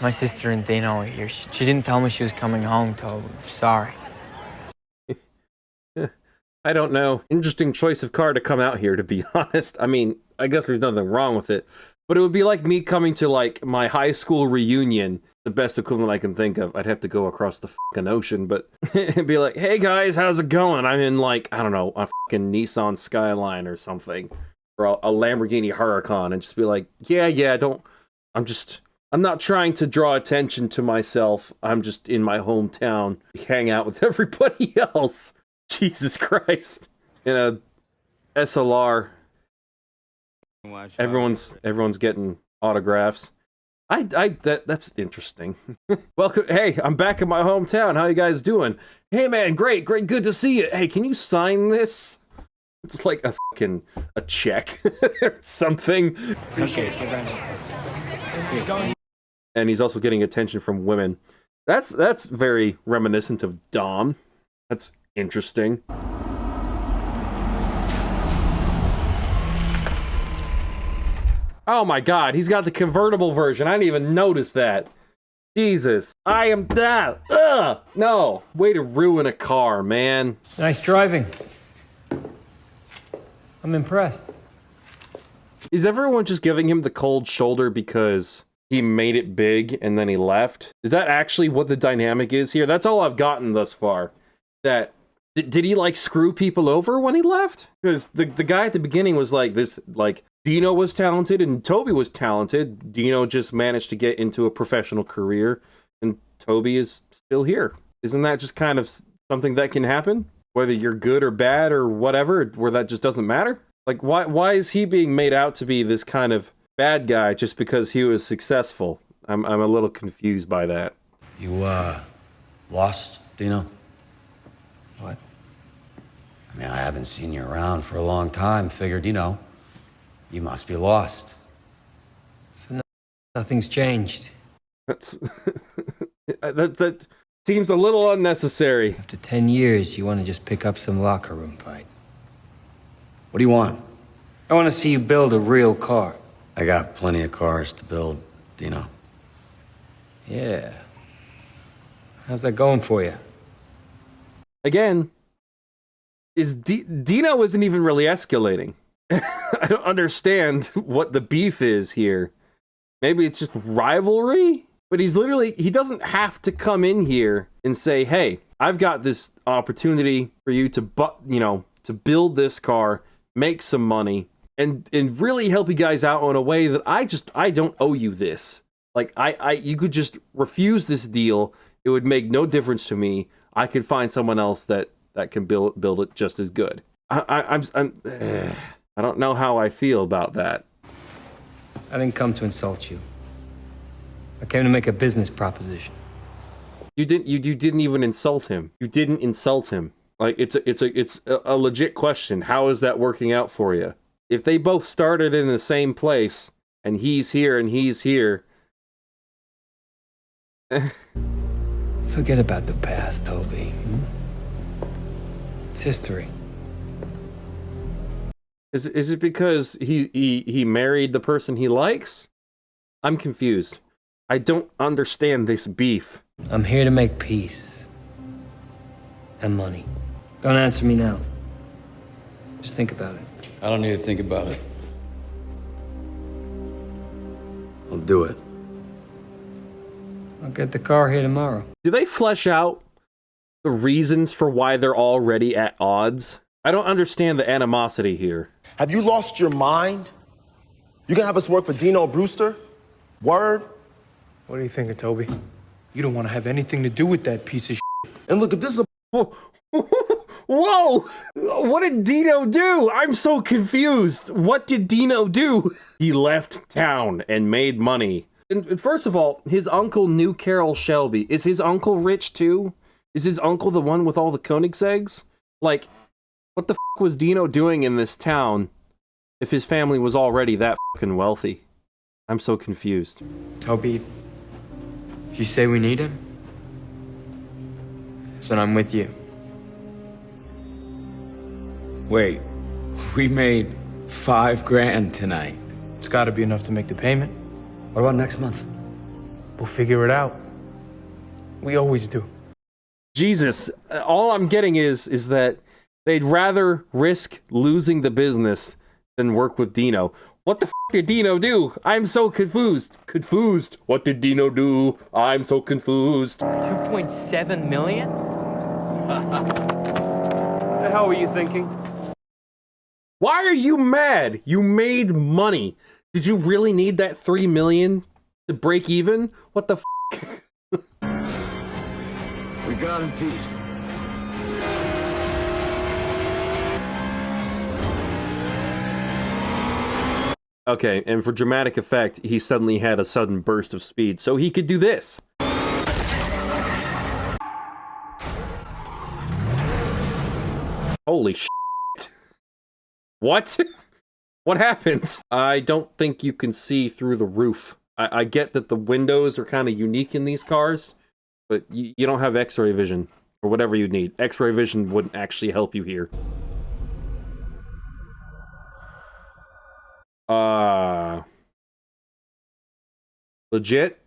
My sister and Dino are here. She didn't tell me she was coming home, Toby. Sorry. I don't know. Interesting choice of car to come out here, to be honest. I mean, I guess there's nothing wrong with it. But it would be like me coming to, like, my high school reunion. The best equivalent I can think of. I'd have to go across the fucking ocean, but it'd be like, hey guys, how's it going? I'm in, like, I don't know, a fucking Nissan Skyline or something. Or a Lamborghini Huracan, and just be like, I'm not trying to draw attention to myself. I'm just in my hometown, hang out with everybody else. Jesus Christ. In a SLR. Everyone's getting autographs. That's interesting. Welcome. Hey, I'm back in my hometown. How you guys doing? Hey man, great, good to see you. Hey, can you sign this? It's like a check or something. Okay, and he's also getting attention from women. That's very reminiscent of Dom. That's interesting. Oh my god, he's got the convertible version. I didn't even notice that. Jesus, I am that. Ugh! No, way to ruin a car, man. Nice driving. I'm impressed. Is everyone just giving him the cold shoulder because he made it big and then he left? Is that actually what the dynamic is here? That's all I've gotten thus far. That did he like screw people over when he left? Because the guy at the beginning was like this, like Dino was talented and Toby was talented. Dino just managed to get into a professional career and Toby is still here. Isn't that just kind of something that can happen? Whether you're good or bad or whatever, where that just doesn't matter? Like, why is he being made out to be this kind of bad guy just because he was successful? I'm a little confused by that. You, lost, Dino? What? I mean, I haven't seen you around for a long time. Figured, you must be lost. So nothing's changed. That's... that seems a little unnecessary. After 10 years, you want to just pick up some locker room fight. What do you want? I want to see you build a real car. I got plenty of cars to build, Dino. Yeah. How's that going for you? Again, Dino isn't even really escalating. I don't understand what the beef is here. Maybe it's just rivalry? But he doesn't have to come in here and say, hey, I've got this opportunity for you to build this car, make some money, and really help you guys out in a way that I don't owe you this. Like, you could just refuse this deal. It would make no difference to me. I could find someone else that can build it just as good. I don't know how I feel about that. I didn't come to insult you. I came to make a business proposition. You didn't even insult him. You didn't insult him. Like, it's a legit question. How is that working out for you? If they both started in the same place and he's here and he's here. Forget about the past, Toby. It's history. Is it because he married the person he likes? I'm confused. I don't understand this beef. I'm here to make peace. And money. Don't answer me now. Just think about it. I don't need to think about it. I'll do it. I'll get the car here tomorrow. Do they flesh out the reasons for why they're already at odds? I don't understand the animosity here. Have you lost your mind? You gonna have us work for Dino Brewster? Word? What do you think of Toby? You don't want to have anything to do with that piece of shit. And look, if this is Whoa! What did Dino do? I'm so confused. What did Dino do? He left town and made money. And first of all, his uncle knew Carol Shelby. Is his uncle rich too? Is his uncle the one with all the Koenigsegg's? Like, what the f*** was Dino doing in this town if his family was already that f***ing wealthy? I'm so confused. Toby, if you say we need him, that's when I'm with you. Wait, we made $5 grand tonight. It's got to be enough to make the payment. What about next month? We'll figure it out. We always do. Jesus, all I'm getting is that they'd rather risk losing the business than work with Dino. What the f did Dino do? I'm so confused. Confused. What did Dino do? I'm so confused. 2.7 million? What the hell were you thinking? Why are you mad? You made money. Did you really need that 3 million to break even? What the f? We got him, Pete. Okay, and for dramatic effect, he suddenly had a sudden burst of speed, so he could do this. Holy shit. What? What happened? I don't think you can see through the roof. I get that the windows are kind of unique in these cars, but you don't have X-ray vision, or whatever you need. X-ray vision wouldn't actually help you here. Legit?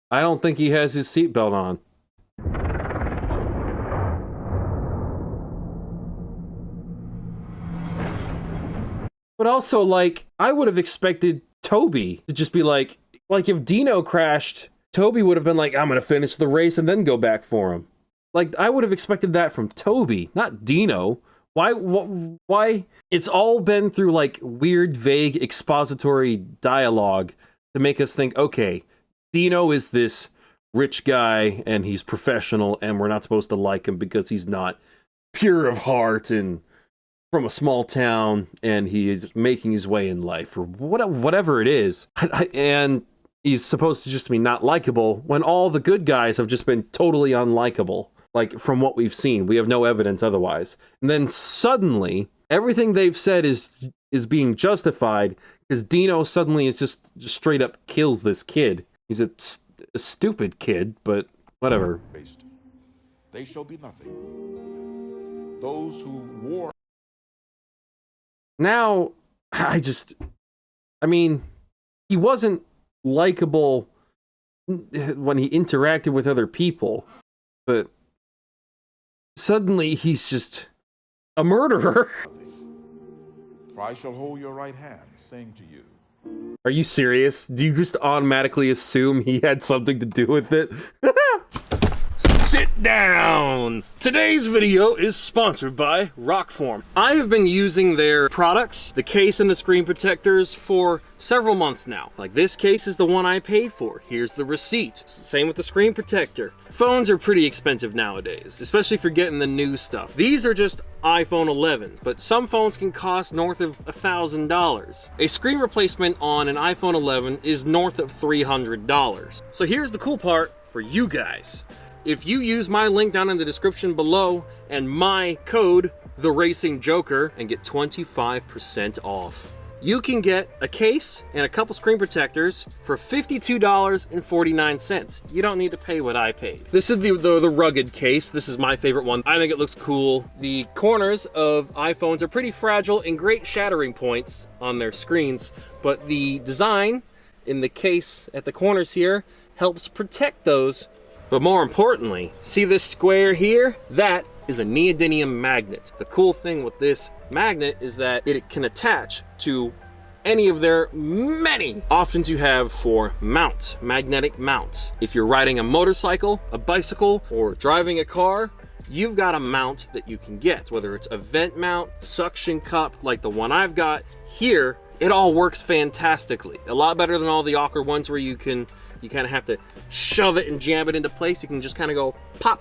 I don't think he has his seatbelt on. But also, like, I would have expected Toby to just be like if Dino crashed, Toby would have been like, I'm gonna finish the race and then go back for him. Like, I would have expected that from Toby, not Dino. Why? It's all been through, like, weird, vague, expository dialogue to make us think, okay, Dino is this rich guy, and he's professional, and we're not supposed to like him because he's not pure of heart and from a small town, and he is making his way in life, or whatever it is. And he's supposed to just be not likable, when all the good guys have just been totally unlikable. Like, from what we've seen, we have no evidence otherwise. And then suddenly, everything they've said is being justified because Dino suddenly is just straight up kills this kid. He's a stupid kid, but whatever. They shall be nothing. Those who war. Now, I mean, he wasn't likable when he interacted with other people, but suddenly he's just a murderer. For I shall hold your right hand, saying to you. Are you serious? Do you just automatically assume he had something to do with it? Sit down! Today's video is sponsored by Rockform. I have been using their products, the case and the screen protectors, for several months now. Like, this case is the one I paid for. Here's the receipt. Same with the screen protector. Phones are pretty expensive nowadays, especially if you're getting the new stuff. These are just iPhone 11s, but some phones can cost north of $1,000. A screen replacement on an iPhone 11 is north of $300. So here's the cool part for you guys. If you use my link down in the description below and my code, TheRacingJoker, and get 25% off, you can get a case and a couple screen protectors for $52.49. You don't need to pay what I paid. This is the rugged case. This is my favorite one. I think it looks cool. The corners of iPhones are pretty fragile and great shattering points on their screens, but the design in the case at the corners here helps protect those. But more importantly, see this square here? That is a neodymium magnet. The cool thing with this magnet is that it can attach to any of their many options you have for mounts, magnetic mounts. If you're riding a motorcycle, a bicycle, or driving a car, you've got a mount that you can get, whether it's a vent mount, suction cup, like the one I've got here. It all works fantastically. A lot better than all the awkward ones where you kind of have to shove it and jam it into place. You can just kind of go pop,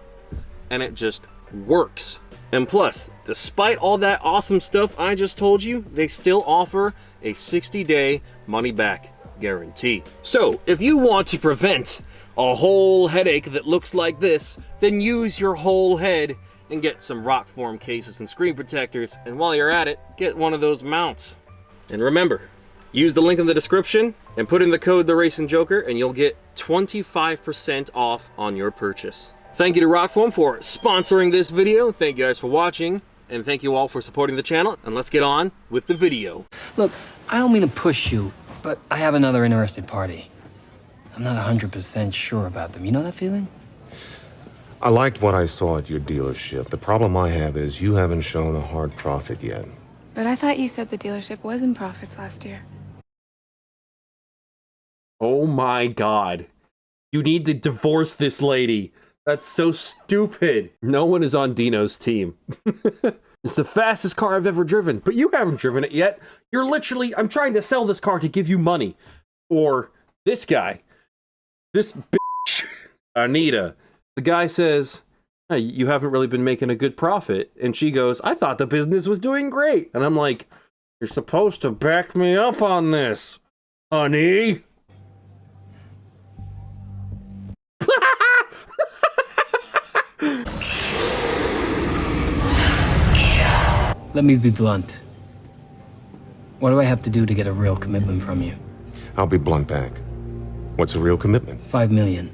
and it just works. And plus, despite all that awesome stuff I just told you, they still offer a 60-day money-back guarantee. So, if you want to prevent a whole headache that looks like this, then use your whole head and get some Rockform cases and screen protectors. And while you're at it, get one of those mounts. And remember, use the link in the description and put in the code TheRacingJoker and you'll get 25% off on your purchase. Thank you to Rockform for sponsoring this video. Thank you guys for watching, and thank you all for supporting the channel. And let's get on with the video. Look, I don't mean to push you, but I have another interested party. I'm not 100% sure about them. You know that feeling? I liked what I saw at your dealership. The problem I have is you haven't shown a hard profit yet. But I thought you said the dealership was in profits last year. Oh my god. You need to divorce this lady. That's so stupid. No one is on Dino's team. It's the fastest car I've ever driven, but you haven't driven it yet. You're literally, I'm trying to sell this car to give you money. Or this guy. This bitch. Anita. The guy says, hey, you haven't really been making a good profit. And she goes, I thought the business was doing great. And I'm like, you're supposed to back me up on this, honey. Let me be blunt. What do I have to do to get a real commitment from you? I'll be blunt back. What's a real commitment? $5 million.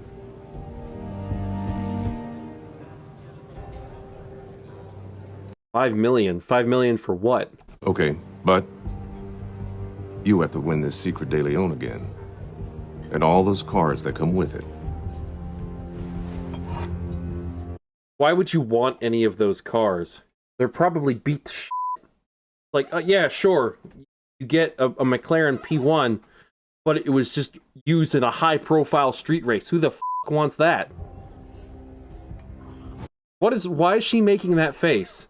$5 million. $5 million for what? Okay, but you have to win this secret De Leon again. And all those cars that come with it. Why would you want any of those cars? They're probably beat to shit. Like, yeah, sure. You get a McLaren P1, but it was just used in a high-profile street race. Who the f*** wants that? Why is she making that face?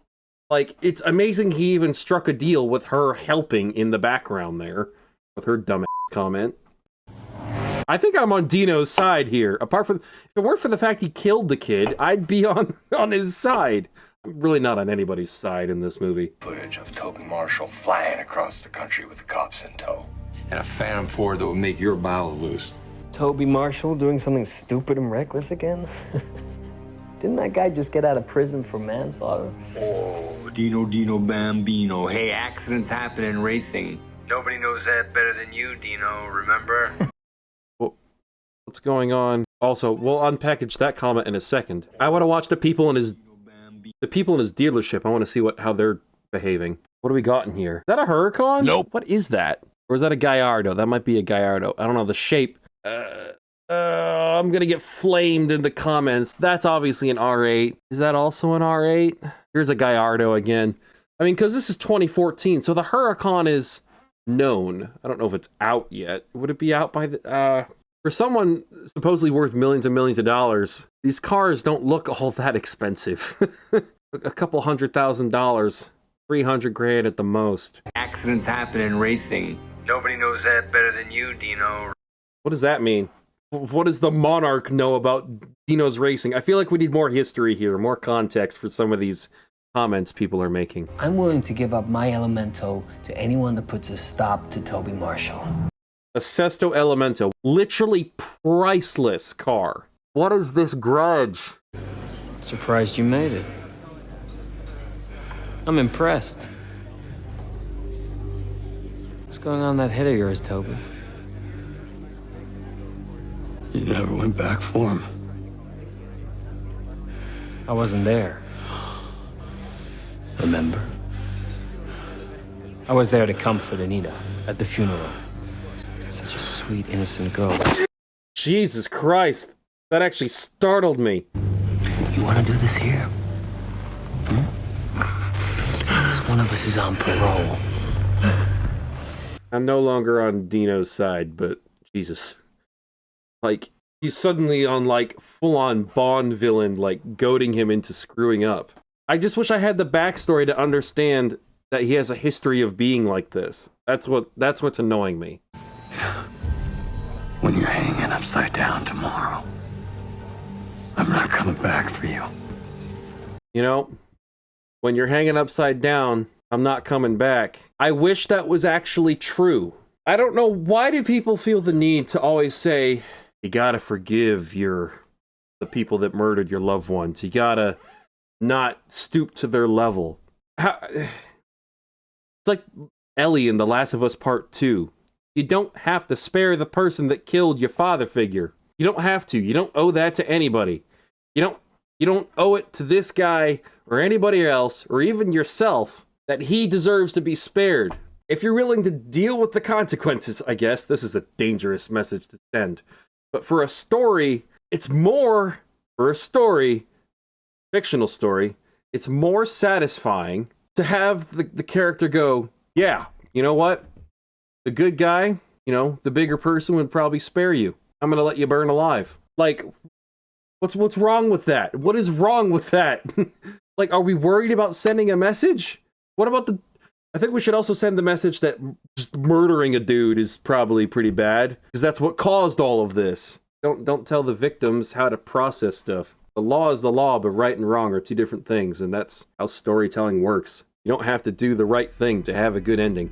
Like, it's amazing he even struck a deal with her helping in the background there. With her dumb comment. I think I'm on Dino's side here. Apart from, if it weren't for the fact he killed the kid, I'd be on his side. I'm really not on anybody's side in this movie. Footage of Toby Marshall flying across the country with the cops in tow. And a Phantom Ford that would make your bowels loose. Toby Marshall doing something stupid and reckless again? Didn't that guy just get out of prison for manslaughter? Oh, Dino Bambino. Hey, accidents happen in racing. Nobody knows that better than you, Dino, remember? What's going on? Also, we'll unpackage that comment in a second. I want to watch the people in his dealership. I want to see how they're behaving. What do we got in here? Is that a Huracan? Nope. What is that? Or is that a Gallardo? That might be a Gallardo. I don't know the shape. I'm gonna get flamed in the comments. That's obviously an R8. Is that also an R8? Here's a Gallardo again. I mean, because this is 2014, so the Huracan is known. I don't know if it's out yet. Would it be out by the... For someone supposedly worth millions and millions of dollars, these cars don't look all that expensive. A couple $100,000, 300 grand at the most. Accidents happen in racing. Nobody knows that better than you, Dino. What does that mean? What does the Monarch know about Dino's racing? I feel like we need more history here, more context for some of these comments people are making. I'm willing to give up my Elemento to anyone that puts a stop to Toby Marshall. A Sesto Elemento, literally priceless car. What is this grudge? Surprised you made it. I'm impressed. What's going on in that head of yours, Toby? You never went back for him. I wasn't there. Remember? I was there to comfort Anita at the funeral. Such a sweet, innocent girl. Jesus Christ. That actually startled me. You want to do this here? Because one of us is on parole. I'm no longer on Dino's side, but Jesus. Like, he's suddenly on, like, full-on Bond villain, like, goading him into screwing up. I just wish I had the backstory to understand that he has a history of being like this. That's what's annoying me. When you're hanging upside down tomorrow, I'm not coming back for you. You know, when you're hanging upside down, I'm not coming back. I wish that was actually true. I don't know, why do people feel the need to always say, you gotta forgive the people that murdered your loved ones. You gotta not stoop to their level. It's like Ellie in The Last of Us Part 2. You don't have to spare the person that killed your father figure. You don't have to. You don't owe that to anybody. You don't owe it to this guy or anybody else or even yourself that he deserves to be spared. If you're willing to deal with the consequences, I guess, this is a dangerous message to send. But for a story, it's more, for a story, fictional story, it's more satisfying to have the character go, yeah, you know what? The good guy, you know, the bigger person would probably spare you. I'm gonna let you burn alive. Like, what's wrong with that? What is wrong with that? Like, are we worried about sending a message? What about I think we should also send the message that just murdering a dude is probably pretty bad, because that's what caused all of this. Don't tell the victims how to process stuff. The law is the law, but right and wrong are two different things, and that's how storytelling works. You don't have to do the right thing to have a good ending.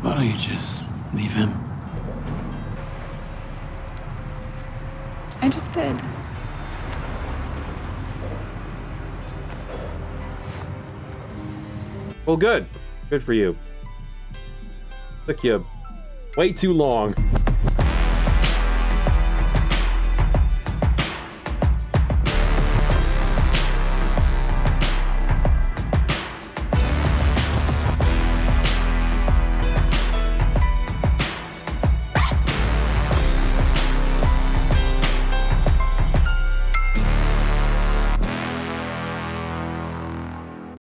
Why don't you just leave him? I just did. Well, good. Good for you. Took you way too long.